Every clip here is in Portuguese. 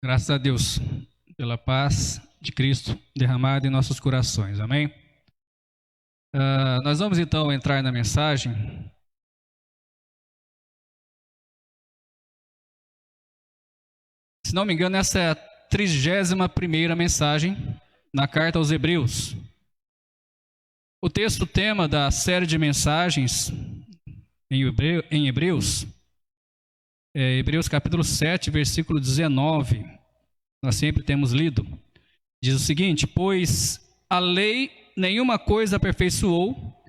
Graças a Deus pela paz de Cristo derramada em nossos corações. Amém? Nós vamos então entrar na mensagem. Se não me engano, essa é a 31ª mensagem na carta aos Hebreus. O texto tema da série de mensagens em Hebreus é Hebreus capítulo 7, versículo 19. Nós sempre temos lido. Diz o seguinte: pois a lei nenhuma coisa aperfeiçoou,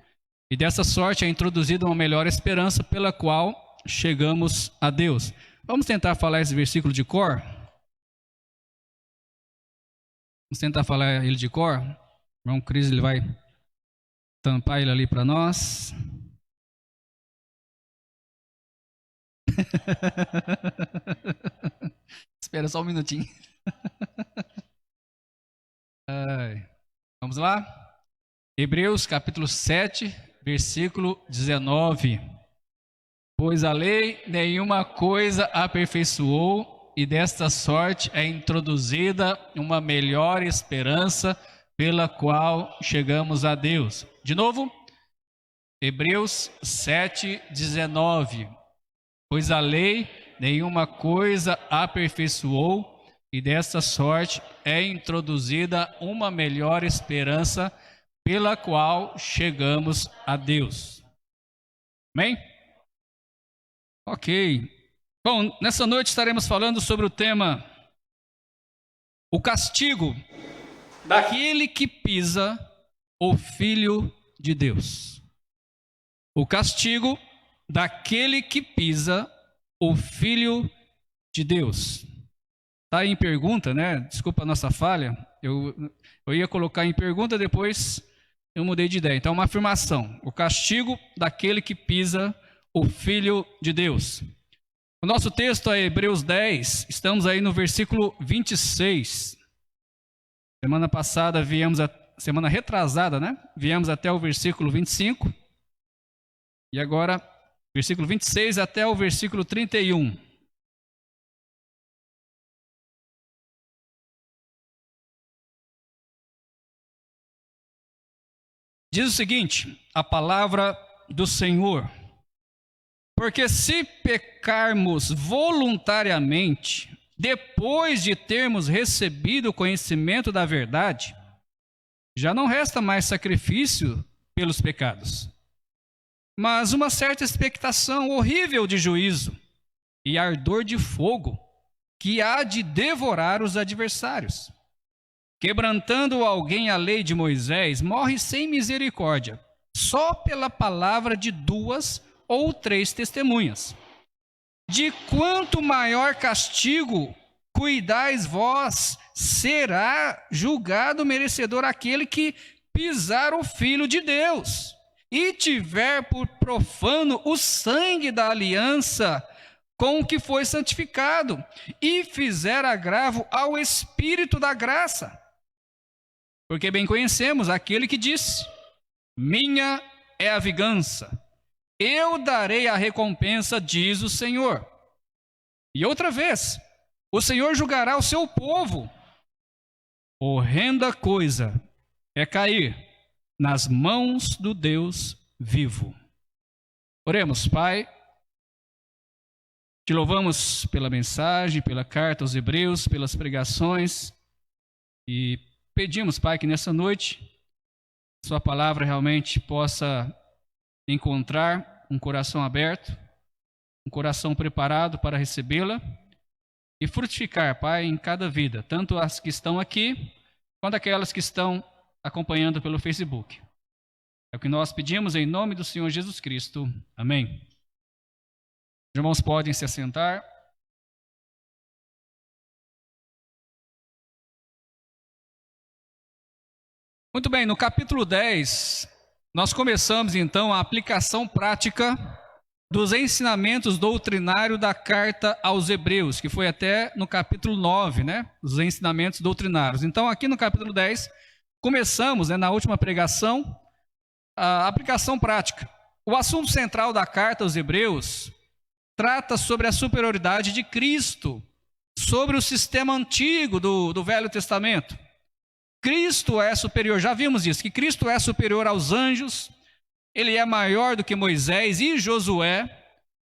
e dessa sorte é introduzida uma melhor esperança pela qual chegamos a Deus. Vamos tentar falar esse versículo de cor? Vamos tentar falar ele de cor? O irmão Cris, ele vai tampar ele ali para nós. Espera só um minutinho. Vamos lá? Hebreus capítulo 7, versículo 19. Pois a lei nenhuma coisa aperfeiçoou, e desta sorte é introduzida uma melhor esperança pela qual chegamos a Deus. De novo, Hebreus 7, 19. Pois a lei nenhuma coisa aperfeiçoou, e desta sorte é introduzida uma melhor esperança pela qual chegamos a Deus. Amém? Ok. Bom, nessa noite estaremos falando sobre o tema o castigo daquele que pisa o Filho de Deus. O castigo daquele que pisa o Filho de Deus. Está em pergunta, né? Desculpa a nossa falha. Eu ia colocar em pergunta, depois eu mudei de ideia. Então, uma afirmação. O castigo daquele que pisa o Filho de Deus. O nosso texto é Hebreus 10. Estamos aí no versículo 26. Semana passada semana retrasada, né? Viemos até o versículo 25. E agora, versículo 26 até o versículo 31. Diz o seguinte, a palavra do Senhor: porque se pecarmos voluntariamente, depois de termos recebido o conhecimento da verdade, já não resta mais sacrifício pelos pecados, mas uma certa expectação horrível de juízo e ardor de fogo que há de devorar os adversários. Quebrantando alguém a lei de Moisés, morre sem misericórdia, só pela palavra de 2 ou 3 testemunhas. De quanto maior castigo cuidais vós, será julgado merecedor aquele que pisar o Filho de Deus e tiver por profano o sangue da aliança com o que foi santificado e fizer agravo ao Espírito da graça. Porque bem conhecemos aquele que disse: minha é a vingança, eu darei a recompensa, diz o Senhor. E outra vez, o Senhor julgará o seu povo. Horrenda coisa é cair nas mãos do Deus vivo. Oremos. Pai, te louvamos pela mensagem, pela carta aos Hebreus, pelas pregações, e pedimos, Pai, que nessa noite sua palavra realmente possa encontrar um coração aberto, um coração preparado para recebê-la e frutificar, Pai, em cada vida, tanto as que estão aqui, quanto aquelas que estão acompanhando pelo Facebook. É o que nós pedimos em nome do Senhor Jesus Cristo. Amém. Os irmãos podem se assentar. Muito bem, no capítulo 10, nós começamos então a aplicação prática dos ensinamentos doutrinários da carta aos Hebreus, que foi até no capítulo 9, né? Os ensinamentos doutrinários. Então, aqui no capítulo 10, começamos, né, na última pregação, a aplicação prática. O assunto central da carta aos Hebreus trata sobre a superioridade de Cristo sobre o sistema antigo do Velho Testamento. Cristo é superior, já vimos isso, que Cristo é superior aos anjos, ele é maior do que Moisés e Josué,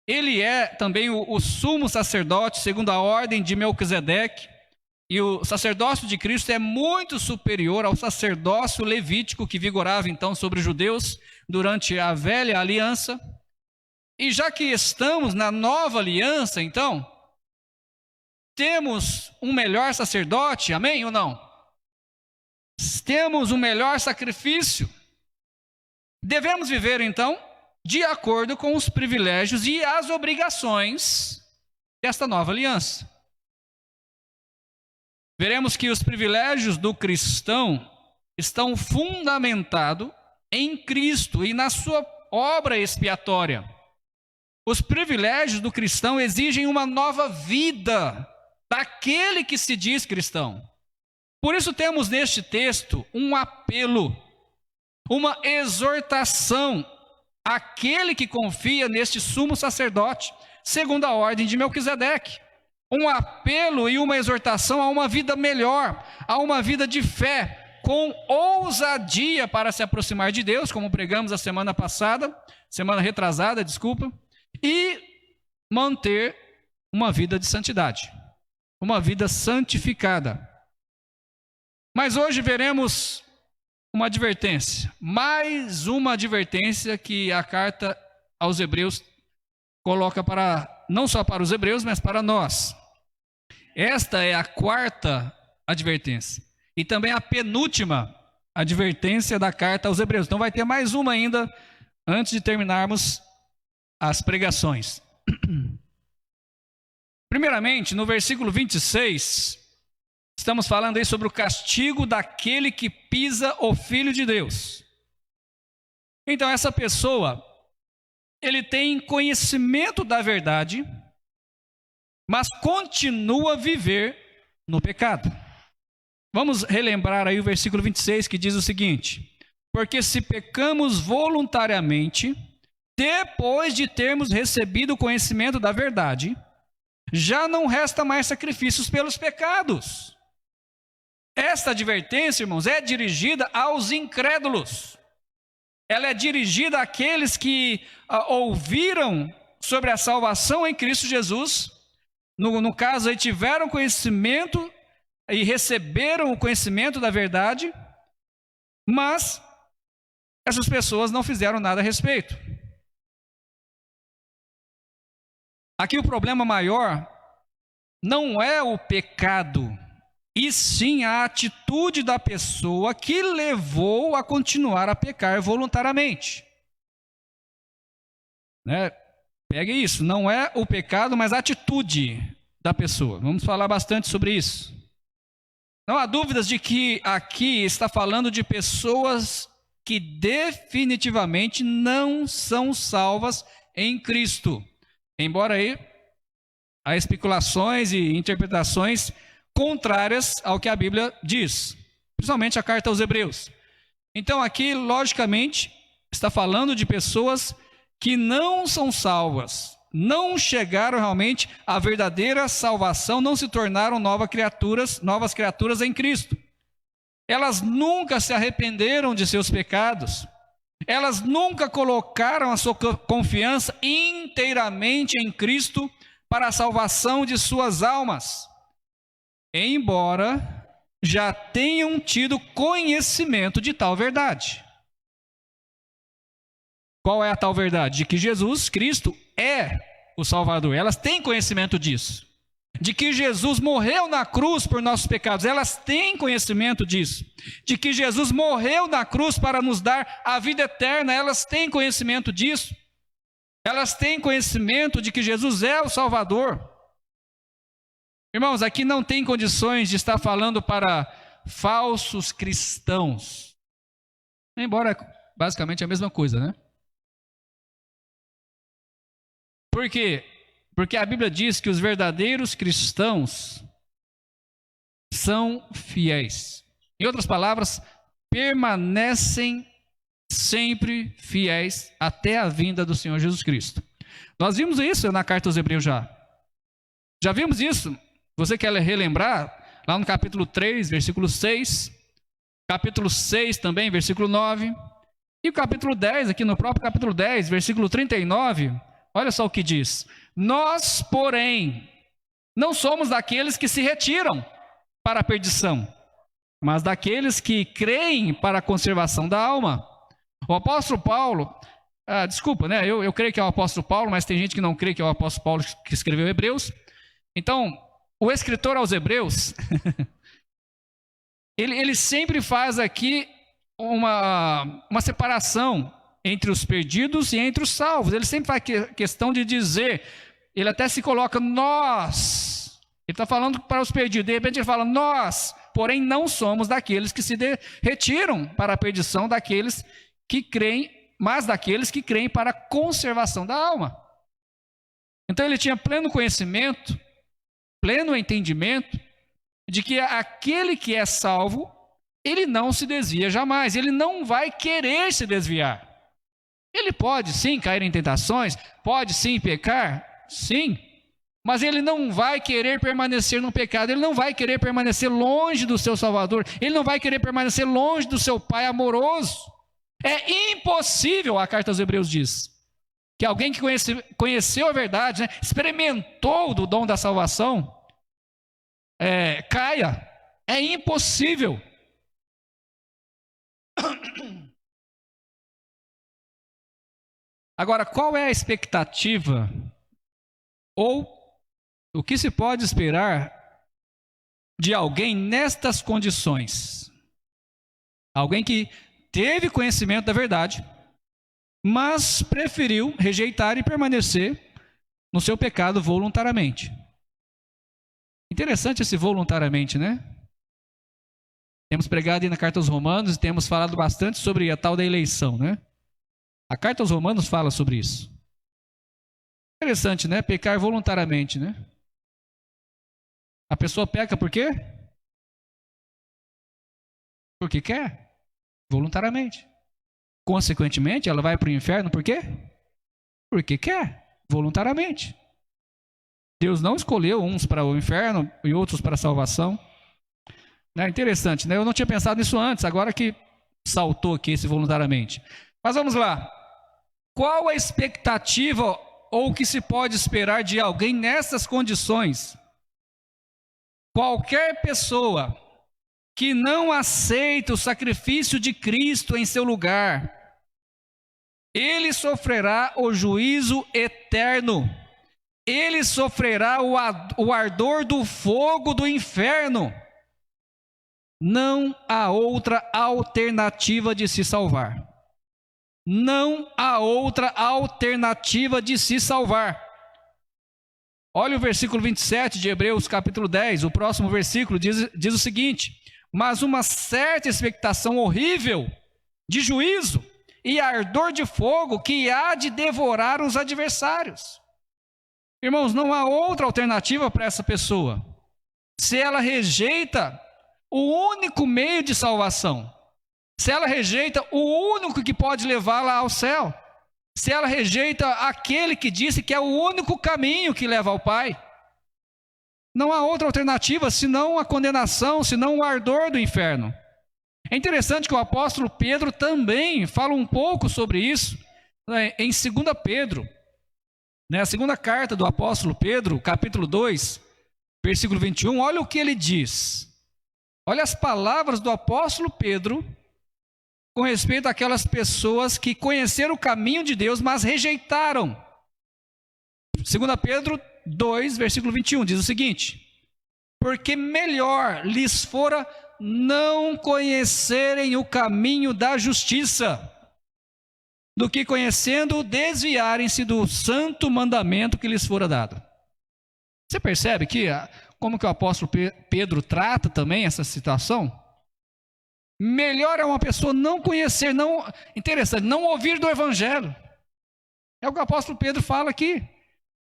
ele é também o sumo sacerdote, segundo a ordem de Melquisedeque, e o sacerdócio de Cristo é muito superior ao sacerdócio levítico que vigorava então sobre os judeus durante a velha aliança. E já que estamos na nova aliança, então, temos um melhor sacerdote, amém ou não? Temos um melhor sacrifício. Devemos viver, então, de acordo com os privilégios e as obrigações desta nova aliança. Veremos que os privilégios do cristão estão fundamentados em Cristo e na sua obra expiatória. Os privilégios do cristão exigem uma nova vida daquele que se diz cristão. Por isso temos neste texto um apelo, uma exortação àquele que confia neste sumo sacerdote, segundo a ordem de Melquisedeque. Um apelo e uma exortação a uma vida melhor, a uma vida de fé, com ousadia para se aproximar de Deus, como pregamos a semana retrasada, e manter uma vida de santidade, uma vida santificada. Mas hoje veremos uma advertência, mais uma advertência que a carta aos Hebreus coloca não só para os hebreus, mas para nós. Esta é a quarta advertência e também a penúltima advertência da carta aos Hebreus. Então vai ter mais uma ainda antes de terminarmos as pregações. Primeiramente, no versículo 26, estamos falando aí sobre o castigo daquele que pisa o Filho de Deus. Então essa pessoa, ele tem conhecimento da verdade, mas continua a viver no pecado. Vamos relembrar aí o versículo 26 que diz o seguinte: porque se pecamos voluntariamente, depois de termos recebido o conhecimento da verdade, já não resta mais sacrifícios pelos pecados. Esta advertência, irmãos, é dirigida aos incrédulos. Ela é dirigida àqueles que ouviram sobre a salvação em Cristo Jesus. No caso aí, tiveram conhecimento e receberam o conhecimento da verdade, mas essas pessoas não fizeram nada a respeito. Aqui o problema maior não é o pecado, e sim a atitude da pessoa que levou a continuar a pecar voluntariamente. Pegue isso, não é o pecado, mas a atitude da pessoa. Vamos falar bastante sobre isso. Não há dúvidas de que aqui está falando de pessoas que definitivamente não são salvas em Cristo. Embora aí há especulações e interpretações contrárias ao que a Bíblia diz, principalmente a carta aos Hebreus. Então aqui, logicamente, está falando de pessoas que não são salvas, não chegaram realmente à verdadeira salvação, não se tornaram novas criaturas em Cristo. Elas nunca se arrependeram de seus pecados, elas nunca colocaram a sua confiança inteiramente em Cristo para a salvação de suas almas, embora já tenham tido conhecimento de tal verdade. Qual é a tal verdade? De que Jesus Cristo é o Salvador. Elas têm conhecimento disso. De que Jesus morreu na cruz por nossos pecados. Elas têm conhecimento disso. De que Jesus morreu na cruz para nos dar a vida eterna. Elas têm conhecimento disso. Elas têm conhecimento de que Jesus é o Salvador. Irmãos, aqui não tem condições de estar falando para falsos cristãos. Embora basicamente é a mesma coisa, né? Por quê? Porque a Bíblia diz que os verdadeiros cristãos são fiéis. Em outras palavras, permanecem sempre fiéis até a vinda do Senhor Jesus Cristo. Nós vimos isso na carta aos Hebreus já. Já vimos isso Você quer relembrar? Lá no capítulo 3, versículo 6, capítulo 6 também, versículo 9, e o capítulo 10, aqui no próprio capítulo 10, versículo 39, olha só o que diz: nós, porém, não somos daqueles que se retiram para a perdição, mas daqueles que creem para a conservação da alma. O apóstolo Paulo, desculpa, né? Eu creio que é o apóstolo Paulo, mas tem gente que não crê que é o apóstolo Paulo que escreveu Hebreus. Então, o escritor aos Hebreus, ele sempre faz aqui uma separação entre os perdidos e entre os salvos. Ele sempre faz questão de dizer, ele até se coloca nós. Ele está falando para os perdidos, de repente ele fala nós, porém não somos daqueles que se retiram para a perdição, daqueles que creem, mas daqueles que creem para a conservação da alma. Então ele tinha pleno conhecimento, pleno entendimento de que aquele que é salvo, ele não se desvia jamais, ele não vai querer se desviar. Ele pode sim cair em tentações, pode sim pecar, sim, mas ele não vai querer permanecer no pecado, ele não vai querer permanecer longe do seu Salvador, ele não vai querer permanecer longe do seu Pai amoroso. É impossível, a carta aos Hebreus diz, que alguém que conheceu a verdade, né, experimentou do dom da salvação, caia. É impossível. Agora, qual é a expectativa ou o que se pode esperar de alguém nestas condições? Alguém que teve conhecimento da verdade, mas preferiu rejeitar e permanecer no seu pecado voluntariamente. Interessante esse voluntariamente, né? Temos pregado aí na carta aos Romanos e temos falado bastante sobre a tal da eleição, né? A carta aos Romanos fala sobre isso. Interessante, né? Pecar voluntariamente, né? A pessoa peca por quê? Porque quer, voluntariamente. Consequentemente, ela vai para o inferno por quê? Porque quer, voluntariamente. Deus não escolheu uns para o inferno e outros para a salvação. É interessante, né? Eu não tinha pensado nisso antes, agora que saltou aqui esse voluntariamente. Mas vamos lá. Qual a expectativa ou o que se pode esperar de alguém nessas condições? Qualquer pessoa que não aceita o sacrifício de Cristo em seu lugar, ele sofrerá o juízo eterno. Ele sofrerá o ardor do fogo do inferno. Não há outra alternativa de se salvar. Não há outra alternativa de se salvar. Olha o versículo 27 de Hebreus capítulo 10, o próximo versículo diz o seguinte: mas uma certa expectação horrível de juízo e ardor de fogo que há de devorar os adversários. Irmãos, não há outra alternativa para essa pessoa. Se ela rejeita o único meio de salvação, se ela rejeita o único que pode levá-la ao céu, se ela rejeita aquele que disse que é o único caminho que leva ao Pai, não há outra alternativa senão a condenação, senão o ardor do inferno. É interessante que o apóstolo Pedro também fala um pouco sobre isso, né, em 2 Pedro, né, a segunda carta do apóstolo Pedro, capítulo 2, versículo 21, olha o que ele diz. Olha as palavras do apóstolo Pedro com respeito àquelas pessoas que conheceram o caminho de Deus, mas rejeitaram. 2 Pedro 2, versículo 21, diz o seguinte: porque melhor lhes fora não conhecerem o caminho da justiça, do que conhecendo desviarem-se do santo mandamento que lhes fora dado. Você percebe que como que o apóstolo Pedro trata também essa situação? Melhor é uma pessoa não conhecer, interessante, não ouvir do evangelho. É o que o apóstolo Pedro fala aqui,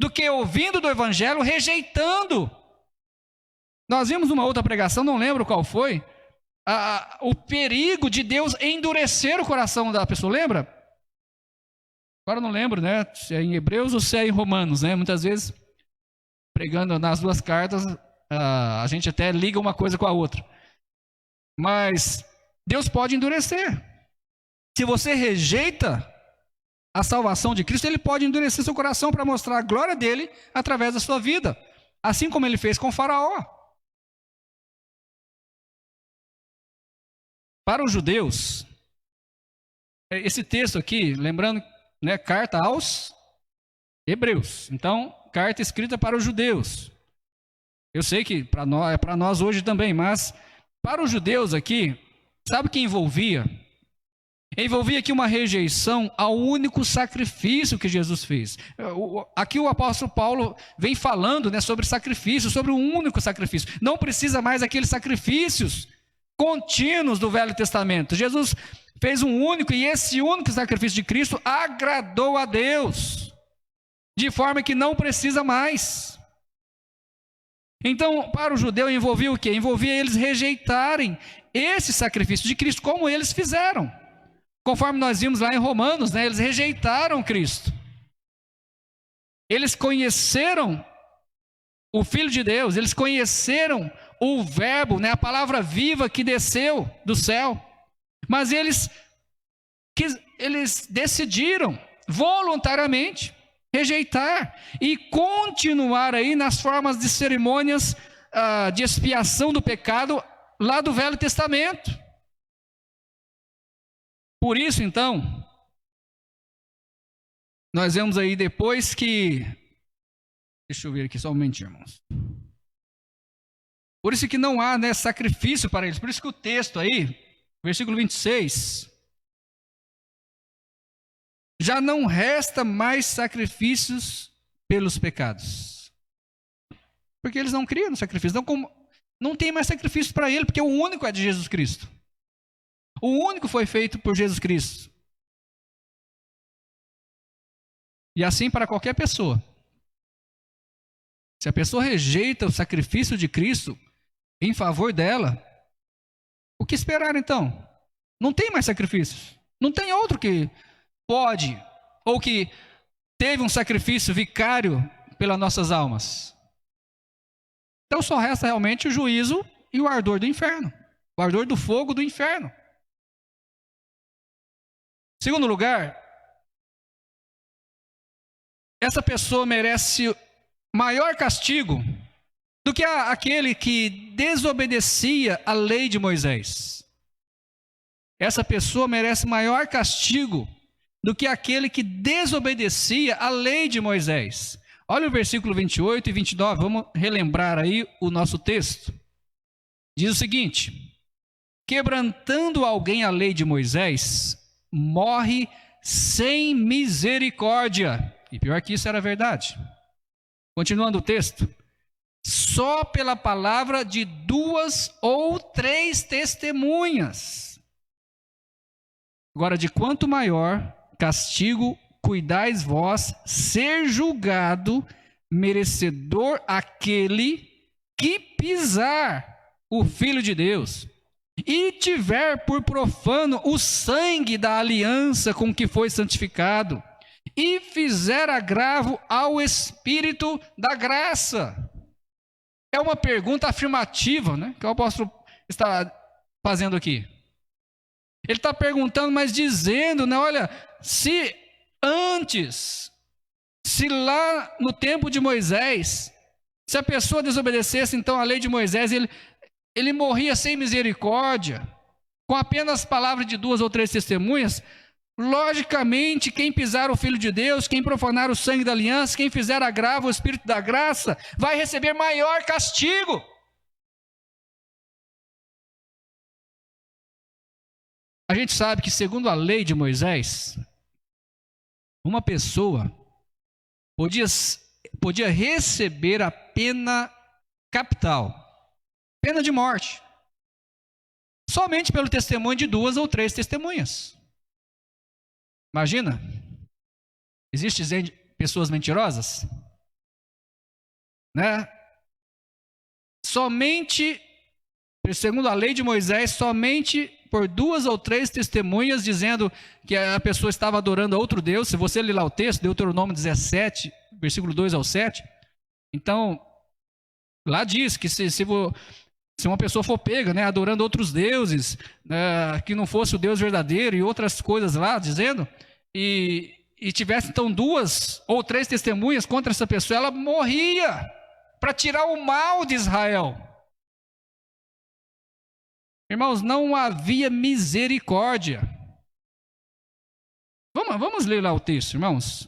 do que ouvindo do evangelho, rejeitando. Nós vimos uma outra pregação, não lembro qual foi, o perigo de Deus endurecer o coração da pessoa, lembra? Agora não lembro, né, se é em Hebreus ou se é em Romanos, né? Muitas vezes, pregando nas duas cartas, a gente até liga uma coisa com a outra. Mas Deus pode endurecer. Se você rejeita a salvação de Cristo, Ele pode endurecer seu coração para mostrar a glória dele através da sua vida. Assim como Ele fez com Faraó. Para os judeus, esse texto aqui, lembrando, né, carta aos Hebreus. Então, carta escrita para os judeus. Eu sei que é para nós hoje também, mas para os judeus aqui, sabe o que envolvia? Envolvia aqui uma rejeição ao único sacrifício que Jesus fez. Aqui o apóstolo Paulo vem falando, né, sobre sacrifício, sobre o único sacrifício. Não precisa mais aqueles sacrifícios contínuos do Velho Testamento. Jesus fez um único, e esse único sacrifício de Cristo agradou a Deus, de forma que não precisa mais. Então, para o judeu envolvia o quê? Envolvia eles rejeitarem esse sacrifício de Cristo, como eles fizeram. Conforme nós vimos lá em Romanos, né, eles rejeitaram Cristo. Eles conheceram o Filho de Deus, eles conheceram o Verbo, né, a palavra viva que desceu do céu. Mas eles decidiram voluntariamente rejeitar e continuar aí nas formas de cerimônias de expiação do pecado lá do Velho Testamento. Por isso, então, nós vemos aí depois que... Deixa eu ver aqui só um momentinho, irmãos. Por isso que não há, né, sacrifício para eles. Por isso que o texto aí, versículo 26... já não resta mais sacrifícios pelos pecados. Porque eles não criam no sacrifício. Não tem mais sacrifício para ele, porque o único é de Jesus Cristo. O único foi feito por Jesus Cristo. E assim para qualquer pessoa. Se a pessoa rejeita o sacrifício de Cristo em favor dela, o que esperar então? Não tem mais sacrifícios. Não tem outro que pode, ou que teve um sacrifício vicário pelas nossas almas. Então só resta realmente o juízo e o ardor do inferno. O ardor do fogo do inferno. Segundo lugar, essa pessoa merece maior castigo do que aquele que desobedecia a lei de Moisés. Essa pessoa merece maior castigo do que aquele que desobedecia a lei de Moisés. Olha o versículo 28 e 29, vamos relembrar aí o nosso texto. Diz o seguinte: quebrantando alguém a lei de Moisés, morre sem misericórdia. E pior que isso era verdade. Continuando o texto: só pela palavra de 2 ou 3 testemunhas. Agora, de quanto maior castigo cuidais vós ser julgado, merecedor aquele que pisar o Filho de Deus e tiver por profano o sangue da aliança com que foi santificado e fizer agravo ao Espírito da graça. É uma pergunta afirmativa, né, que o apóstolo está fazendo aqui. Ele está perguntando, mas dizendo, né, olha, se lá no tempo de Moisés, se a pessoa desobedecesse então a lei de Moisés, ele morria sem misericórdia, com apenas palavras de 2 ou 3 testemunhas, logicamente quem pisar o Filho de Deus, quem profanar o sangue da aliança, quem fizer agravo ao Espírito da graça, vai receber maior castigo. A gente sabe que segundo a lei de Moisés, uma pessoa podia receber a pena capital, pena de morte, somente pelo testemunho de 2 ou 3 testemunhas. Imagina, existem pessoas mentirosas, né? Somente, segundo a lei de Moisés, somente por 2 ou 3 testemunhas dizendo que a pessoa estava adorando a outro Deus. Se você ler lá o texto, Deuteronômio 17, versículo 2 ao 7, então Lá diz que se uma pessoa for pega, né, adorando outros deuses, que não fosse o Deus verdadeiro e outras coisas lá, dizendo, e tivesse então 2 ou 3 testemunhas contra essa pessoa, ela morria para tirar o mal de Israel. Irmãos, não havia misericórdia. Vamos ler lá o texto, irmãos,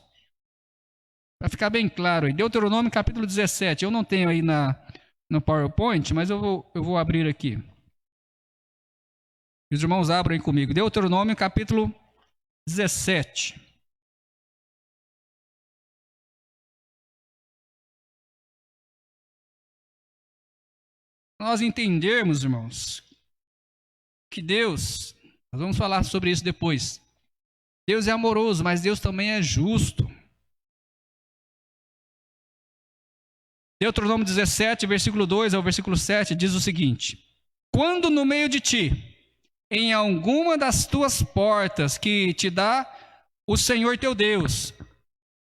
para ficar bem claro. Em Deuteronômio capítulo 17, eu não tenho aí no PowerPoint, mas eu vou abrir aqui. Os irmãos abrem comigo. Deuteronômio capítulo 17. Nós entendermos, irmãos, que Deus, nós vamos falar sobre isso depois. Deus é amoroso, mas Deus também é justo. Deuteronômio 17, versículo 2 ao versículo 7, diz o seguinte: quando no meio de ti, em alguma das tuas portas que te dá o Senhor teu Deus,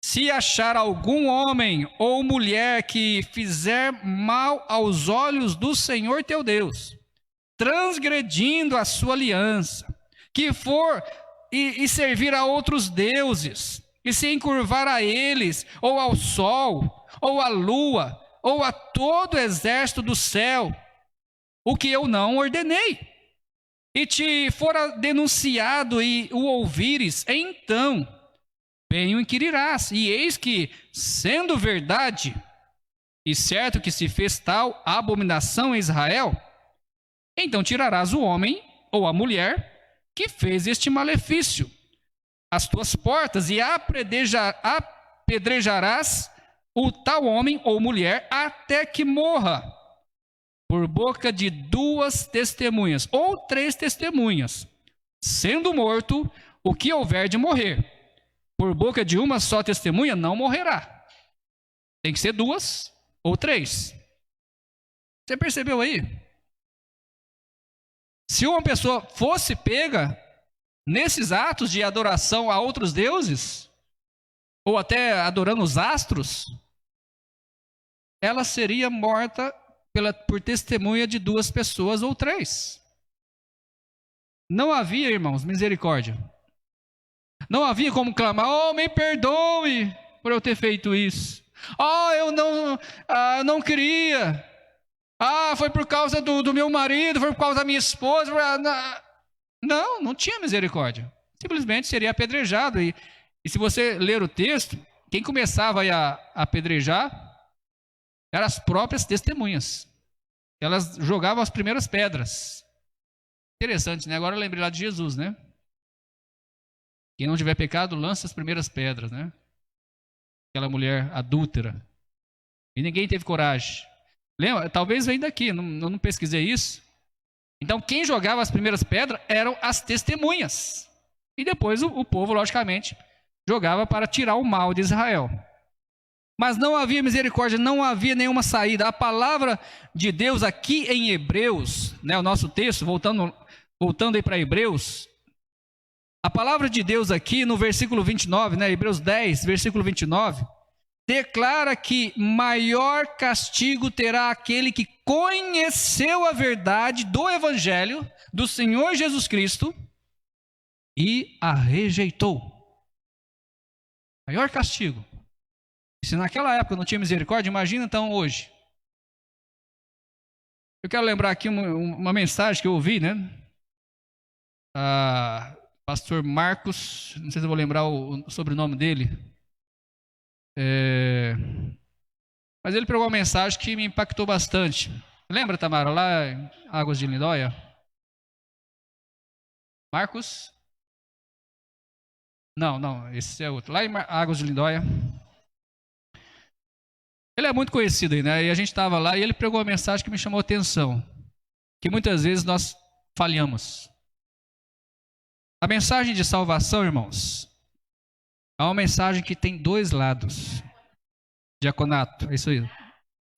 se achar algum homem ou mulher que fizer mal aos olhos do Senhor teu Deus, transgredindo a sua aliança, que for e servir a outros deuses, e se encurvar a eles, ou ao sol, ou à lua, ou a todo o exército do céu, o que eu não ordenei, e te fora denunciado e o ouvires, então bem o inquirirás, e eis que, sendo verdade, e certo que se fez tal abominação em Israel, então tirarás o homem ou a mulher que fez este malefício às tuas portas, e apedrejarás o tal homem ou mulher até que morra, por boca de 2 testemunhas, ou 3 testemunhas, sendo morto o que houver de morrer. Por boca de uma só testemunha não morrerá. Tem que ser 2 ou 3. Você percebeu aí? Se uma pessoa fosse pega nesses atos de adoração a outros deuses, ou até adorando os astros, ela seria morta por testemunha de 2 pessoas ou 3. Não havia, irmãos, misericórdia. Não havia como clamar: oh, me perdoe por eu ter feito isso. Oh, eu não queria. Foi por causa do meu marido, foi por causa da minha esposa. Não tinha misericórdia. Simplesmente seria apedrejado. E se você ler o texto, quem começava a apedrejar eram as próprias testemunhas. Elas jogavam as primeiras pedras. Interessante, né? Agora eu lembrei lá de Jesus, né? Quem não tiver pecado, lança as primeiras pedras, né? Aquela mulher adúltera. E ninguém teve coragem. Lembra? Talvez venha daqui, eu não pesquisei isso. Então, quem jogava as primeiras pedras eram as testemunhas. E depois o povo, logicamente, jogava para tirar o mal de Israel. Mas não havia misericórdia, não havia nenhuma saída. A palavra de Deus aqui em Hebreus, né, o nosso texto, voltando aí para Hebreus, a palavra de Deus aqui no versículo 29, né, Hebreus 10, versículo 29, declara que maior castigo terá aquele que conheceu a verdade do Evangelho do Senhor Jesus Cristo e a rejeitou. Maior castigo. Se naquela época não tinha misericórdia, imagina então hoje. Eu quero lembrar aqui uma mensagem que eu ouvi, né? Pastor Marcos, não sei se eu vou lembrar o sobrenome dele. Mas ele pregou uma mensagem que me impactou bastante. Lembra, Tamara, lá em Águas de Lindóia? Marcos? Não, esse é outro. Lá em Águas de Lindóia. Ele é muito conhecido aí, né? E a gente estava lá e ele pregou uma mensagem que me chamou a atenção. Que muitas vezes nós falhamos. A mensagem de salvação, irmãos, é uma mensagem que tem 2 lados. Diaconato, é isso aí.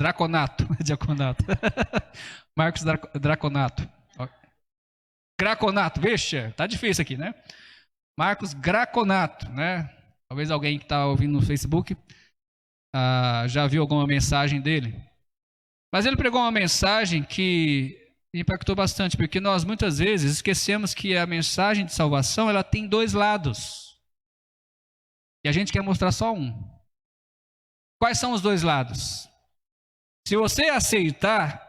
Draconato, diaconato. Marcos Draconato. Graconato, vixe, tá difícil aqui, né? Marcos Graconato, né? Talvez alguém que está ouvindo no Facebook já viu alguma mensagem dele. Mas ele pregou uma mensagem que impactou bastante, porque nós muitas vezes esquecemos que a mensagem de salvação ela tem dois lados. E a gente quer mostrar só um. Quais são os dois lados? Se você aceitar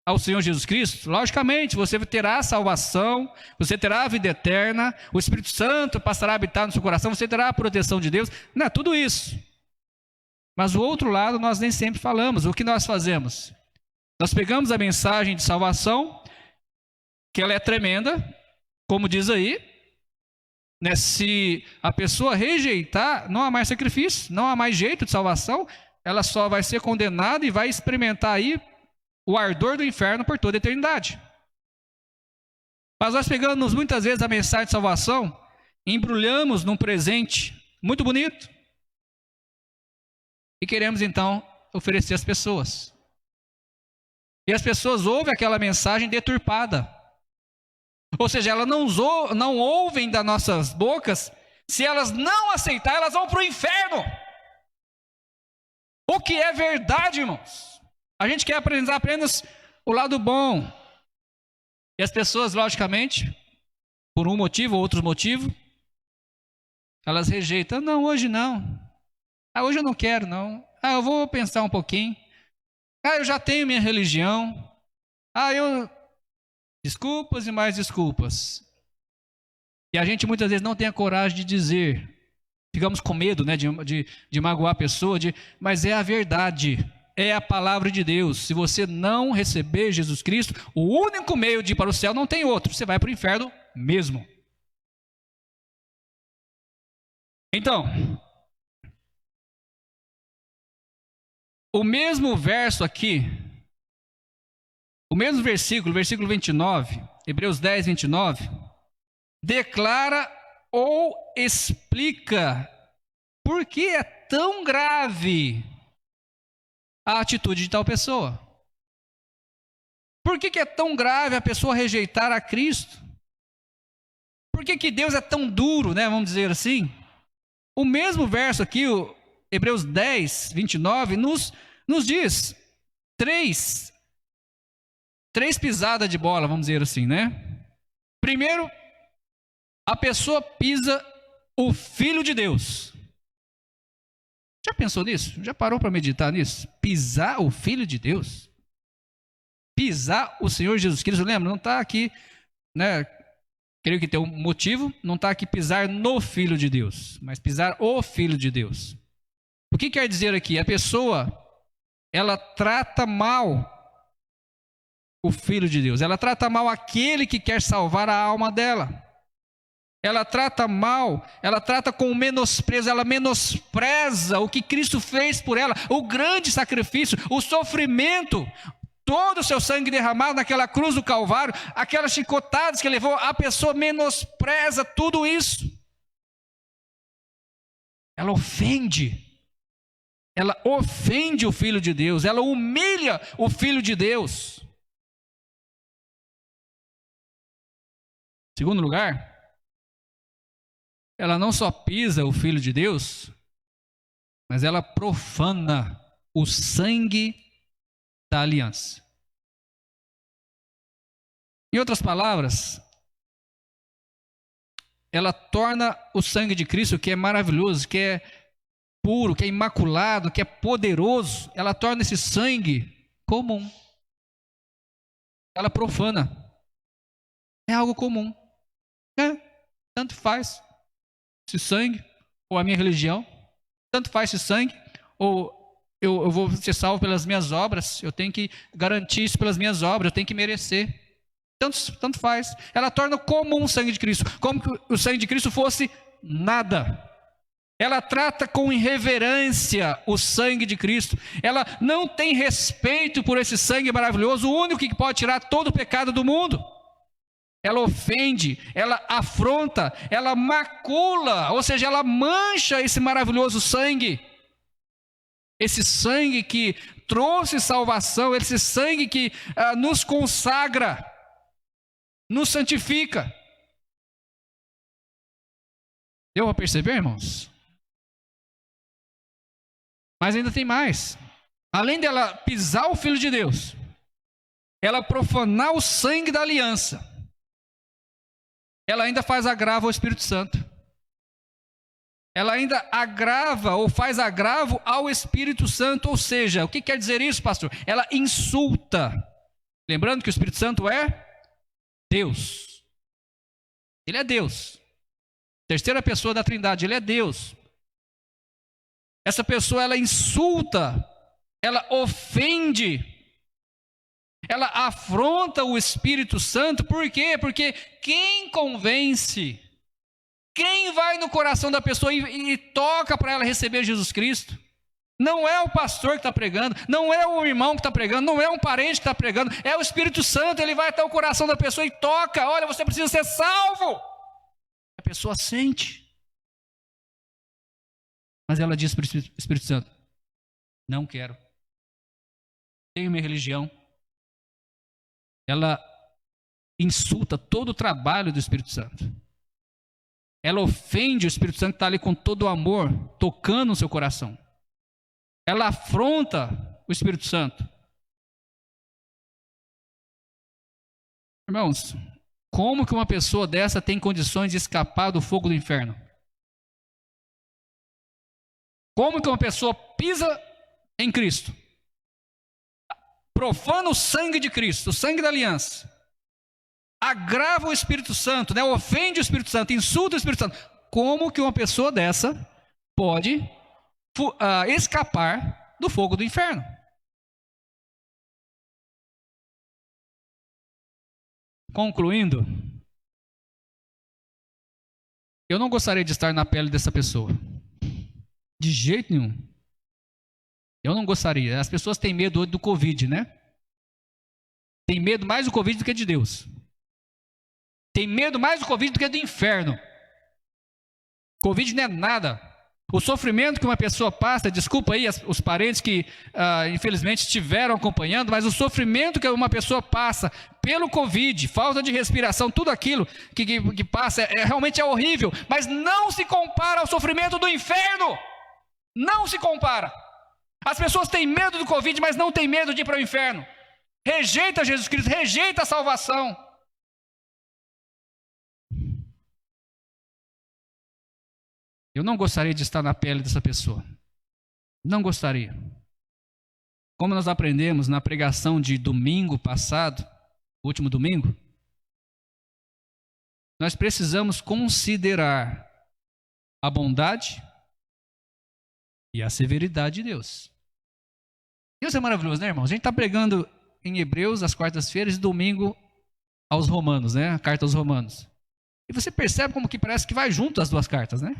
ao Senhor Jesus Cristo, logicamente você terá a salvação, você terá a vida eterna, o Espírito Santo passará a habitar no seu coração, você terá a proteção de Deus, não é tudo isso. Mas o outro lado nós nem sempre falamos. O que nós fazemos? Nós pegamos a mensagem de salvação, que ela é tremenda, como diz aí, né? Se a pessoa rejeitar, não há mais sacrifício, não há mais jeito de salvação, ela só vai ser condenada e vai experimentar aí o ardor do inferno por toda a eternidade. Mas nós pegamos muitas vezes a mensagem de salvação, embrulhamos num presente muito bonito e queremos então oferecer às pessoas. E as pessoas ouvem aquela mensagem deturpada. Ou seja, elas não ouvem das nossas bocas, se elas não aceitar, elas vão para o inferno. O que é verdade, irmãos? A gente quer apresentar apenas o lado bom. E as pessoas, logicamente, por um motivo ou outro motivo, elas rejeitam. Não, hoje não. Hoje eu não quero, não. Eu vou pensar um pouquinho. Eu já tenho minha religião. Desculpas e mais desculpas. E a gente muitas vezes não tem a coragem de dizer. Ficamos com medo, né, de magoar a pessoa, mas é a verdade. É a palavra de Deus. Se você não receber Jesus Cristo, o único meio de ir para o céu não tem outro. Você vai para o inferno mesmo. Então, o mesmo verso aqui, o mesmo versículo 29, Hebreus 10, 29, declara ou explica por que é tão grave a atitude de tal pessoa. Por que é tão grave a pessoa rejeitar a Cristo? Por que Deus é tão duro, né, vamos dizer assim? O mesmo verso aqui, o Hebreus 10, 29, nos diz três pisadas de bola, vamos dizer assim, né? Primeiro, a pessoa pisa o Filho de Deus. Já pensou nisso? Já parou para meditar nisso? Pisar o Filho de Deus? Pisar o Senhor Jesus Cristo, lembra? Não está aqui, né? Creio que tem um motivo, não está aqui pisar no Filho de Deus, mas pisar o Filho de Deus. O que quer dizer aqui? A pessoa, ela trata mal o Filho de Deus, ela trata mal aquele que quer salvar a alma dela. Ela trata mal, ela trata com menosprezo, ela menospreza o que Cristo fez por ela, o grande sacrifício, o sofrimento, todo o seu sangue derramado naquela cruz do Calvário, aquelas chicotadas que levou, a pessoa menospreza tudo isso. Ela ofende o Filho de Deus, ela humilha o Filho de Deus. Segundo lugar, ela não só pisa o Filho de Deus, mas ela profana o sangue da aliança. Em outras palavras, ela torna o sangue de Cristo, que é maravilhoso, que é puro, que é imaculado, que é poderoso, ela torna esse sangue comum. Ela profana. É algo comum. Tanto faz esse sangue, ou a minha religião, tanto faz esse sangue, ou eu vou ser salvo pelas minhas obras, eu tenho que garantir isso pelas minhas obras, eu tenho que merecer. Tanto faz. Ela torna comum o sangue de Cristo, como que o sangue de Cristo fosse nada. Ela trata com irreverência o sangue de Cristo. Ela não tem respeito por esse sangue maravilhoso, o único que pode tirar todo o pecado do mundo. Ela ofende, ela afronta, ela macula, ou seja, ela mancha esse maravilhoso sangue. Esse sangue que trouxe salvação, esse sangue que nos consagra, nos santifica. Deu para perceber, irmãos? Mas ainda tem mais. além dela pisar o Filho de Deus, ela profanar o sangue da aliança, ela ainda faz agravo ao Espírito Santo. Ela ainda agrava ou faz agravo ao Espírito Santo. Ou seja, o que quer dizer isso, pastor? Ela insulta. Lembrando que o Espírito Santo é Deus. Ele é Deus. Terceira pessoa da Trindade, ele é Deus. Essa pessoa, ela insulta, ela ofende, ela afronta o Espírito Santo. Por quê? Porque quem convence, quem vai no coração da pessoa e toca para ela receber Jesus Cristo, não é o pastor que está pregando, não é o irmão que está pregando, não é um parente que está pregando, é o Espírito Santo. Ele vai até o coração da pessoa e toca: olha, você precisa ser salvo. A pessoa sente, mas ela diz para o Espírito Santo: não quero, tenho minha religião. Ela insulta todo o trabalho do Espírito Santo. Ela ofende o Espírito Santo que está ali com todo o amor, tocando no seu coração. Ela afronta o Espírito Santo. Irmãos, como que uma pessoa dessa tem condições de escapar do fogo do inferno? Como que uma pessoa pisa em Cristo, profana o sangue de Cristo, o sangue da aliança, agrava o Espírito Santo, né? Ofende o Espírito Santo, insulta o Espírito Santo? Como que uma pessoa dessa pode escapar do fogo do inferno? Concluindo, eu não gostaria de estar na pele dessa pessoa, de jeito nenhum. Eu não gostaria. As pessoas têm medo do Covid, né? Tem medo mais do Covid do que de Deus. Tem medo mais do Covid do que do inferno. Covid não é nada. O sofrimento que uma pessoa passa, desculpa aí os parentes que infelizmente estiveram acompanhando, mas o sofrimento que uma pessoa passa pelo Covid, falta de respiração, tudo aquilo que passa, realmente é horrível, mas não se compara ao sofrimento do inferno. Não se compara. As pessoas têm medo do Covid, mas não têm medo de ir para o inferno. Rejeita Jesus Cristo, rejeita a salvação. Eu não gostaria de estar na pele dessa pessoa. Não gostaria. Como nós aprendemos na pregação de domingo passado, último domingo, nós precisamos considerar a bondade e a severidade de Deus. Deus é maravilhoso, né, irmãos? A gente está pregando em Hebreus às quartas-feiras e domingo aos Romanos, né? A carta aos Romanos. E você percebe como que parece que vai junto as duas cartas, né?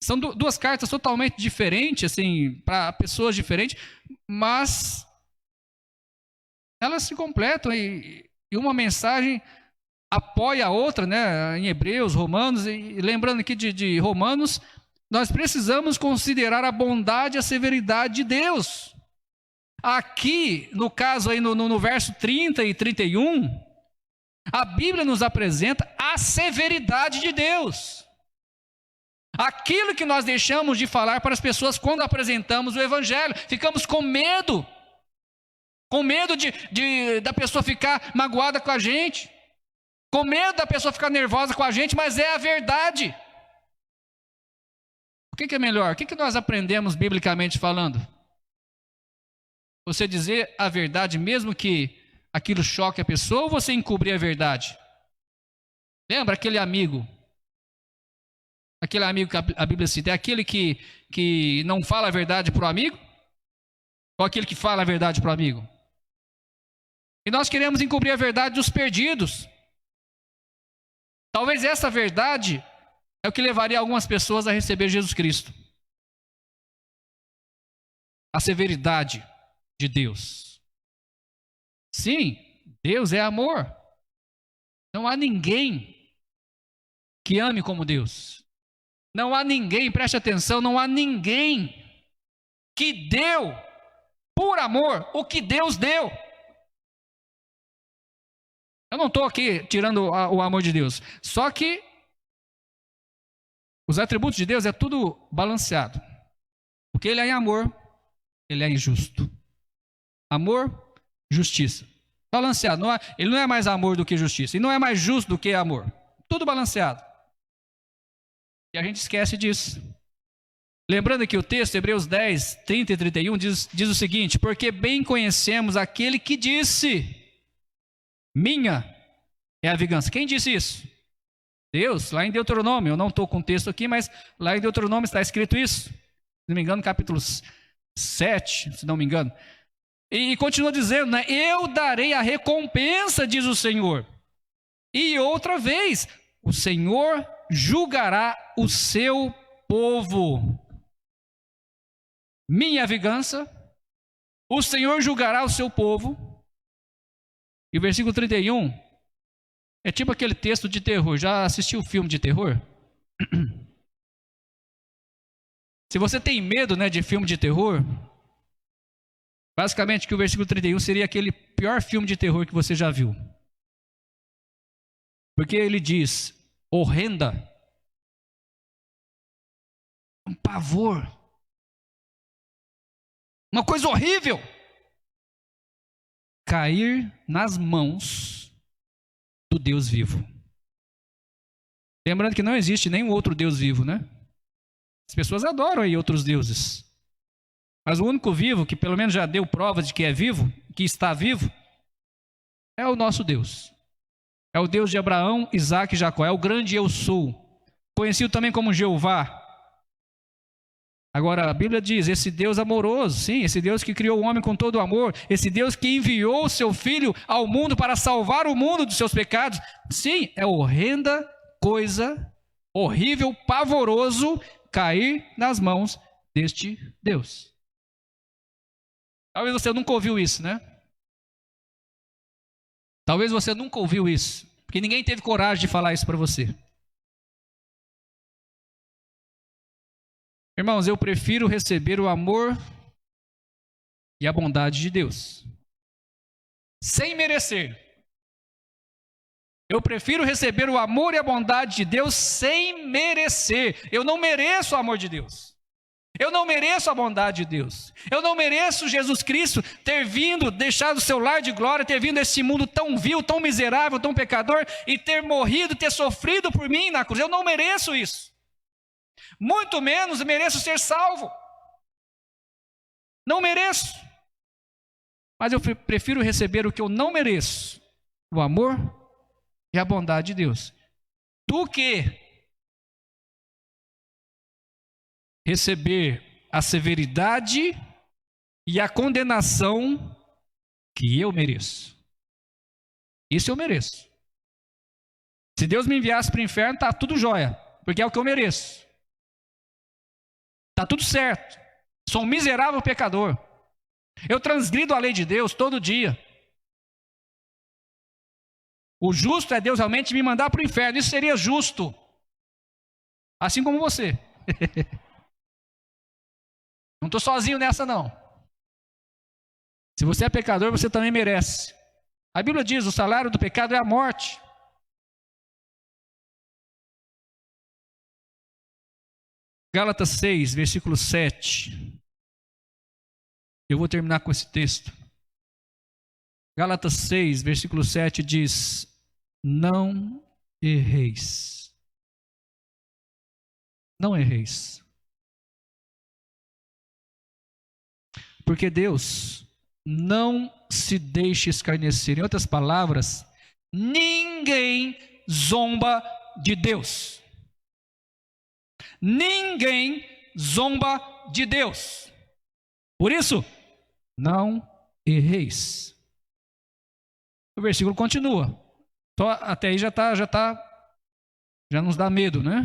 São duas cartas totalmente diferentes, assim, para pessoas diferentes, mas elas se completam e uma mensagem apoia a outra, né? Em Hebreus, Romanos, e lembrando aqui de Romanos, nós precisamos considerar a bondade e a severidade de Deus. Aqui, no caso aí no verso 30 e 31, a Bíblia nos apresenta a severidade de Deus. Aquilo que nós deixamos de falar para as pessoas quando apresentamos o Evangelho. Ficamos com medo da pessoa ficar magoada com a gente, com medo da pessoa ficar nervosa com a gente, mas é a verdade. O que é melhor? O que nós aprendemos biblicamente falando? Você dizer a verdade mesmo que aquilo choque a pessoa, ou você encobrir a verdade? Lembra aquele amigo? Aquele amigo que a Bíblia cita, é aquele que não fala a verdade para o amigo? Ou aquele que fala a verdade para o amigo? E nós queremos encobrir a verdade dos perdidos. Talvez essa verdade é o que levaria algumas pessoas a receber Jesus Cristo. A severidade de Deus. Sim, Deus é amor. Não há ninguém que ame como Deus. Não há ninguém, preste atenção, não há ninguém que deu por amor o que Deus deu. Eu não estou aqui tirando o amor de Deus. Só que os atributos de Deus é tudo balanceado. Porque Ele é amor. ele é injusto. Amor, justiça. Balanceado. Ele não é mais amor do que justiça. E não é mais justo do que amor. Tudo balanceado. E a gente esquece disso. Lembrando que o texto, Hebreus 10, 30 e 31, diz o seguinte: porque bem conhecemos aquele que disse, minha é a vingança. Quem disse isso? Deus, lá em Deuteronômio. Eu não estou com o texto aqui, mas lá em Deuteronômio está escrito isso. Se não me engano, capítulo 7, se não me engano. E continua dizendo, né? Eu darei a recompensa, diz o Senhor. E outra vez, o Senhor julgará o seu povo. Minha vingança, o Senhor julgará o seu povo. E o versículo 31 é tipo aquele texto de terror. Já assistiu o filme de terror? Se você tem medo, né, de filme de terror, basicamente que o versículo 31 seria aquele pior filme de terror que você já viu. Porque ele diz, horrenda, um pavor, uma coisa horrível, cair nas mãos do Deus vivo. Lembrando que não existe nenhum outro Deus vivo, né? As pessoas adoram aí outros deuses. Mas o único vivo, que pelo menos já deu prova de que é vivo, que está vivo, é o nosso Deus. É o Deus de Abraão, Isaque e Jacó. É o grande eu sou. Conhecido também como Jeová. Agora, a Bíblia diz, esse Deus amoroso, sim, esse Deus que criou o homem com todo o amor, esse Deus que enviou o seu Filho ao mundo para salvar o mundo dos seus pecados, sim, é horrenda coisa, horrível, pavoroso, cair nas mãos deste Deus. Talvez você nunca ouviu isso, né? Talvez você nunca ouviu isso, porque ninguém teve coragem de falar isso para você. Irmãos, eu prefiro receber o amor e a bondade de Deus, sem merecer. Eu prefiro receber o amor e a bondade de Deus sem merecer. Eu não mereço o amor de Deus. Eu não mereço a bondade de Deus. Eu não mereço Jesus Cristo ter vindo, deixado o seu lar de glória, ter vindo a esse mundo tão vil, tão miserável, tão pecador, e ter morrido, ter sofrido por mim na cruz. Eu não mereço isso. Muito menos mereço ser salvo. Não mereço. Mas eu prefiro receber o que eu não mereço, o amor e a bondade de Deus, do que receber a severidade e a condenação que eu mereço. Isso eu mereço. Se Deus me enviasse para o inferno, está tudo jóia, porque é o que eu mereço. Está tudo certo. Sou um miserável pecador. Eu transgrido a lei de Deus todo dia. O justo é Deus realmente me mandar para o inferno. Isso seria justo. Assim como você. Não estou sozinho nessa, não. Se você é pecador, você também merece. A Bíblia diz, o salário do pecado é a morte. Gálatas 6, versículo 7. Eu vou terminar com esse texto. Gálatas 6, versículo 7 diz, não erreis. Não erreis. Porque Deus não se deixa escarnecer. Em outras palavras, ninguém zomba de Deus. Ninguém zomba de Deus. Por isso, não erreis. O versículo continua. Só até aí já nos dá medo, né?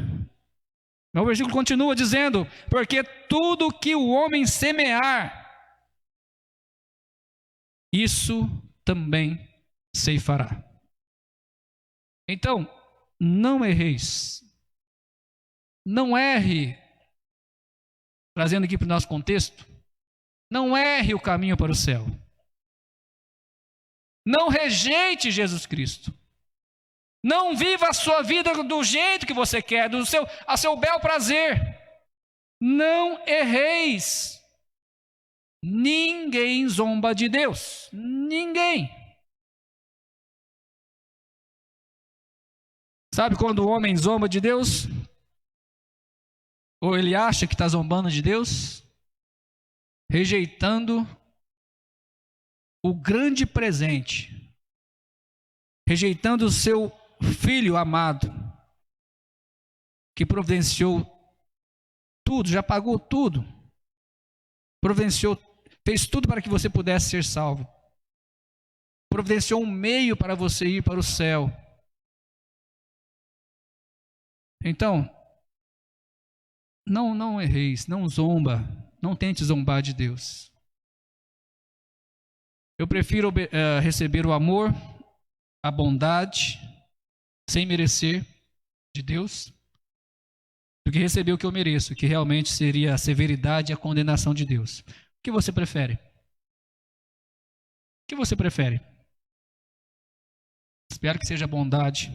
Mas o versículo continua dizendo, porque tudo que o homem semear, isso também ceifará. Então, não erreis. Não erre, trazendo aqui para o nosso contexto, não erre o caminho para o céu. Não rejeite Jesus Cristo. Não viva a sua vida do jeito que você quer, a seu bel prazer. Não erreis. Ninguém zomba de Deus. Ninguém. Sabe quando o homem zomba de Deus? Ou ele acha que está zombando de Deus? Rejeitando o grande presente. Rejeitando o seu filho amado, que providenciou tudo, já pagou tudo. Providenciou, fez tudo para que você pudesse ser salvo. Providenciou um meio para você ir para o céu. Então, não erreis, não zomba, não tente zombar de Deus. Eu prefiro receber o amor, a bondade, sem merecer de Deus, do que receber o que eu mereço, que realmente seria a severidade e a condenação de Deus. O que você prefere? O que você prefere? Espero que seja a bondade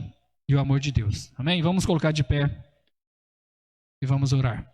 e o amor de Deus. Amém? Vamos colocar de pé e vamos orar.